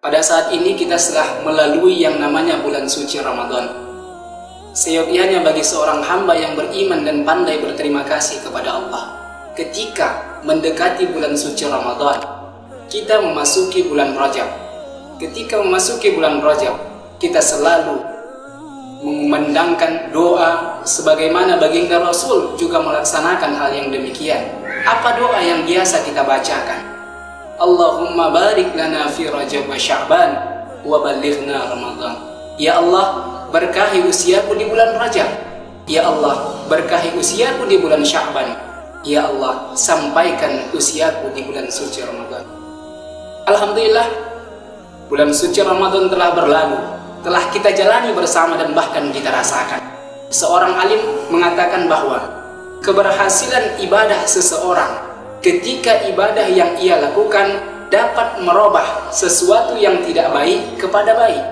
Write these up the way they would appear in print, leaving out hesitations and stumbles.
Pada saat ini kita telah melalui yang namanya bulan suci Ramadan. Seyogyanya bagi seorang hamba yang beriman dan pandai berterima kasih kepada Allah, ketika mendekati bulan suci Ramadan, kita memasuki bulan Rajab. Ketika memasuki bulan Rajab, kita selalu mengumandangkan doa sebagaimana baginda Rasul juga melaksanakan hal yang demikian. Apa doa yang biasa kita bacakan? Allahumma barik lana fi Rajab wa Sya'ban wa balighna Ramadan. Ya Allah, berkahi usiaku di bulan Rajab. Ya Allah, berkahi usiaku di bulan Sya'ban. Ya Allah, sampaikan usiaku di bulan suci Ramadan. Alhamdulillah, bulan suci Ramadan telah berlalu, telah kita jalani bersama dan bahkan kita rasakan. Seorang alim mengatakan bahwa keberhasilan ibadah seseorang ketika ibadah yang ia lakukan dapat merubah sesuatu yang tidak baik kepada baik.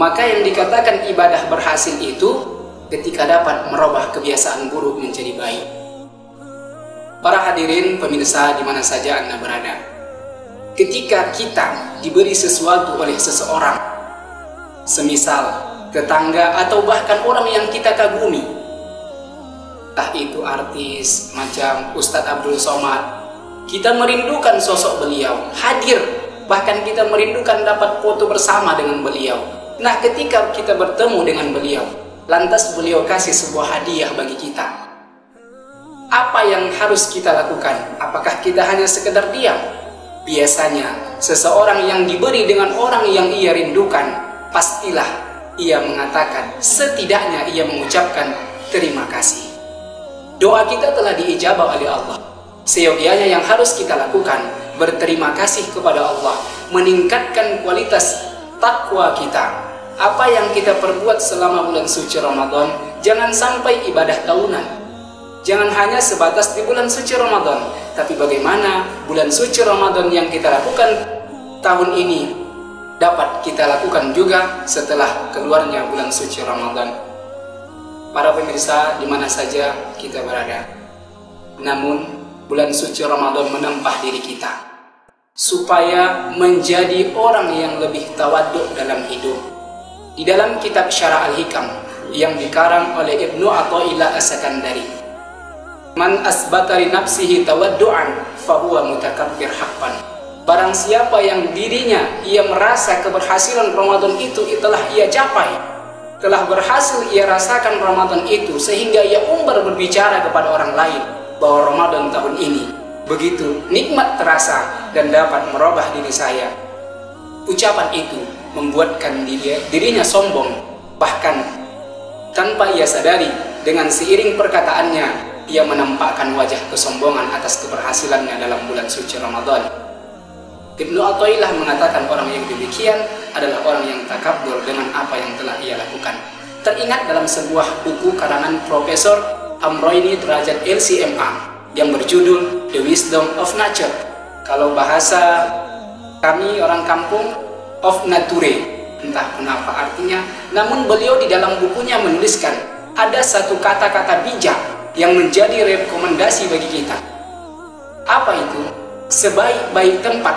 Maka yang dikatakan ibadah berhasil itu ketika dapat merubah kebiasaan buruk menjadi baik. Para hadirin pemirsa di mana saja Anda berada, ketika kita diberi sesuatu oleh seseorang, semisal tetangga atau bahkan orang yang kita kagumi, entah itu artis macam Ustadz Abdul Somad, kita merindukan sosok beliau hadir, bahkan kita merindukan dapat foto bersama dengan beliau. Nah, ketika kita bertemu dengan beliau, lantas beliau kasih sebuah hadiah bagi kita, apa yang harus kita lakukan? Apakah kita hanya sekedar diam? Biasanya seseorang yang diberi dengan orang yang ia rindukan, pastilah ia mengatakan, setidaknya ia mengucapkan terima kasih. Doa kita telah diijabah oleh Allah. Seyogyanya yang harus kita lakukan, berterima kasih kepada Allah, meningkatkan kualitas takwa kita. Apa yang kita perbuat selama bulan suci Ramadan, jangan sampai ibadah tahunan. Jangan hanya sebatas di bulan suci Ramadan, tapi bagaimana bulan suci Ramadan yang kita lakukan tahun ini dapat kita lakukan juga setelah keluarnya bulan suci Ramadan. Para pemirsa di mana saja kita berada, namun bulan suci Ramadan menempah diri kita supaya menjadi orang yang lebih tawaduk dalam hidup. Di dalam kitab Syarah Al-Hikam yang dikarang oleh Ibnu Athaillah As-Sakandari, man asbata li nafsihi tawaddu'an fahuwa mutakabbir haqqan. Barang siapa yang dirinya ia merasa keberhasilan Ramadan itu telah ia capai, telah berhasil ia rasakan Ramadan itu, sehingga ia umbar berbicara kepada orang lain bahwa Ramadan tahun ini begitu nikmat terasa dan dapat merubah diri saya. Ucapan itu membuatkan dirinya sombong, bahkan tanpa ia sadari, dengan seiring perkataannya ia menampakkan wajah kesombongan atas keberhasilannya dalam bulan suci Ramadan. Ibnu Athaillah mengatakan orang yang demikian adalah orang yang takabur dengan apa yang telah ia lakukan. Teringat dalam sebuah buku karangan Profesor Amroini Derajat LCMA yang berjudul The Wisdom of Nature. Kalau bahasa kami orang kampung, of nature, entah kenapa artinya. Namun beliau di dalam bukunya menuliskan ada satu kata-kata bijak yang menjadi rekomendasi bagi kita. Apa itu? Sebaik-baik tempat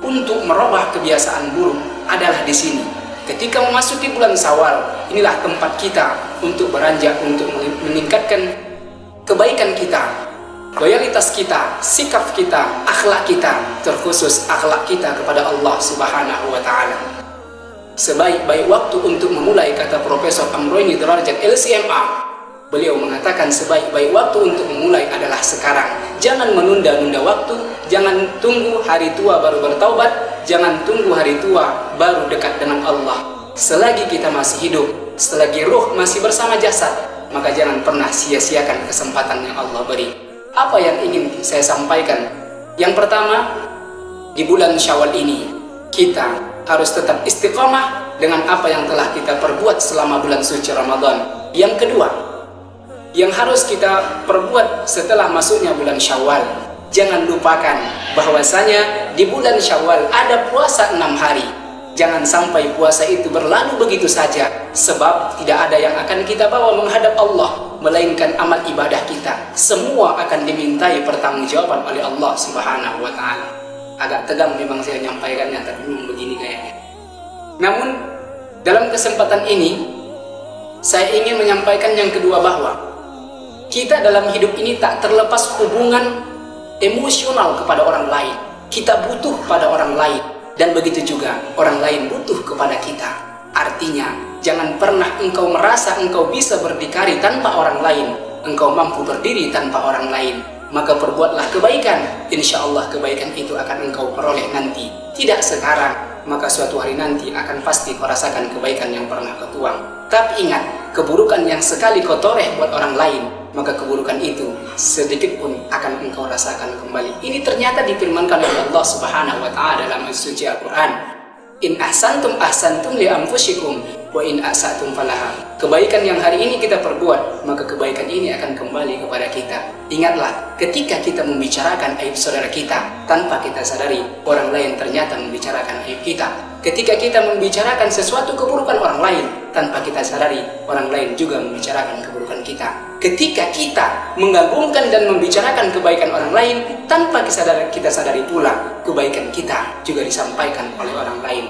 untuk merubah kebiasaan buruk adalah di sini. Ketika memasuki bulan Syawal, inilah tempat kita untuk beranjak, untuk meningkatkan kebaikan kita, loyalitas kita, sikap kita, akhlak kita, terkhusus akhlak kita kepada Allah Subhanahu wa Ta'ala. Sebaik-baik waktu untuk memulai, kata Profesor Amroini Derajat LCMA, beliau mengatakan sebaik-baik waktu untuk memulai adalah sekarang. Jangan menunda-nunda waktu, jangan tunggu hari tua baru bertaubat, jangan tunggu hari tua baru dekat dengan Allah. Selagi kita masih hidup, selagi ruh masih bersama jasad, maka jangan pernah sia-siakan kesempatan yang Allah beri. Apa yang ingin saya sampaikan? Yang pertama, di bulan Syawal ini kita harus tetap istiqamah dengan apa yang telah kita perbuat selama bulan suci Ramadan. Yang kedua, yang harus kita perbuat setelah masuknya bulan Syawal, jangan lupakan bahwasanya di bulan Syawal ada puasa 6 hari. Jangan sampai puasa itu berlalu begitu saja, sebab tidak ada yang akan kita bawa menghadap Allah. melainkan amal ibadah kita. Semua akan dimintai pertanggungjawaban oleh Allah Subhanahu wa Ta'ala. Agak tegang memang saya menyampaikannya, tapi memang begini kayaknya. Namun dalam kesempatan ini saya ingin menyampaikan yang kedua, bahwa kita dalam hidup ini tak terlepas hubungan emosional kepada orang lain. Kita butuh pada orang lain, dan begitu juga orang lain butuh kepada kita. Artinya, jangan pernah engkau merasa engkau bisa berdikari tanpa orang lain, engkau mampu berdiri tanpa orang lain. Maka perbuatlah kebaikan, insya Allah kebaikan itu akan engkau peroleh nanti. Tidak sekarang, maka suatu hari nanti akan pasti kau rasakan kebaikan yang pernah kau tuang. Tapi ingat, keburukan yang sekali kau toreh buat orang lain, maka keburukan itu sedikit pun akan engkau rasakan kembali. Ini ternyata difirmankan oleh Allah Subhanahu wa Ta'ala dalam suci Al-Quran. In ahsantum ahsantum li anfusikum wa in ahsatum falaha. Kebaikan yang hari ini kita perbuat, maka kebaikan ini akan kembali kepada kita. Ingatlah, ketika kita membicarakan aib saudara kita, tanpa kita sadari orang lain ternyata membicarakan aib kita. Ketika kita membicarakan sesuatu keburukan orang lain, tanpa kita sadari orang lain juga membicarakan keburukan kita. Ketika kita menggabungkan dan membicarakan kebaikan orang lain, tanpa kita sadari pula kebaikan kita juga disampaikan oleh orang lain.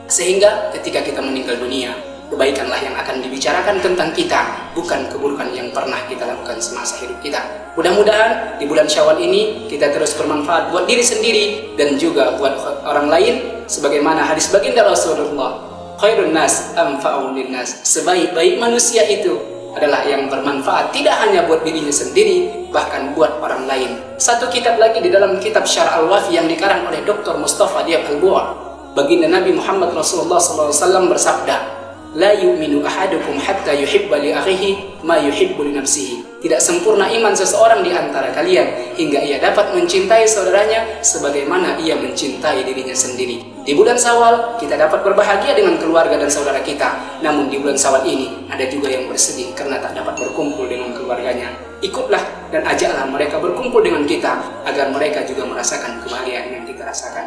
Sehingga ketika kita meninggal dunia, kebaikanlah yang akan dibicarakan tentang kita, bukan keburukan yang pernah kita lakukan semasa hidup kita. Mudah-mudahan di bulan Syawal ini kita terus bermanfaat buat diri sendiri dan juga buat orang lain, sebagaimana hadis baginda Rasulullah, khairun nas anfa'un linnas. Sebaik-baik manusia itu adalah yang bermanfaat tidak hanya buat dirinya sendiri, bahkan buat orang lain. Satu kitab lagi di dalam kitab Syarh Al-Wafi yang dikarang oleh Dr. Mustafa Diab Al-Bu'a, baginda Nabi Muhammad Rasulullah SAW bersabda, la yu'minu ahadukum hatta yuhibba li akhihi ma yuhibbu li nafsihi. Tidak sempurna iman seseorang di antara kalian hingga ia dapat mencintai saudaranya sebagaimana ia mencintai dirinya sendiri. Di bulan Syawal kita dapat berbahagia dengan keluarga dan saudara kita. Namun di bulan Syawal ini ada juga yang bersedih karena tak dapat berkumpul dengan keluarganya. Ikutlah dan ajaklah mereka berkumpul dengan kita agar mereka juga merasakan kebahagiaan yang kita rasakan.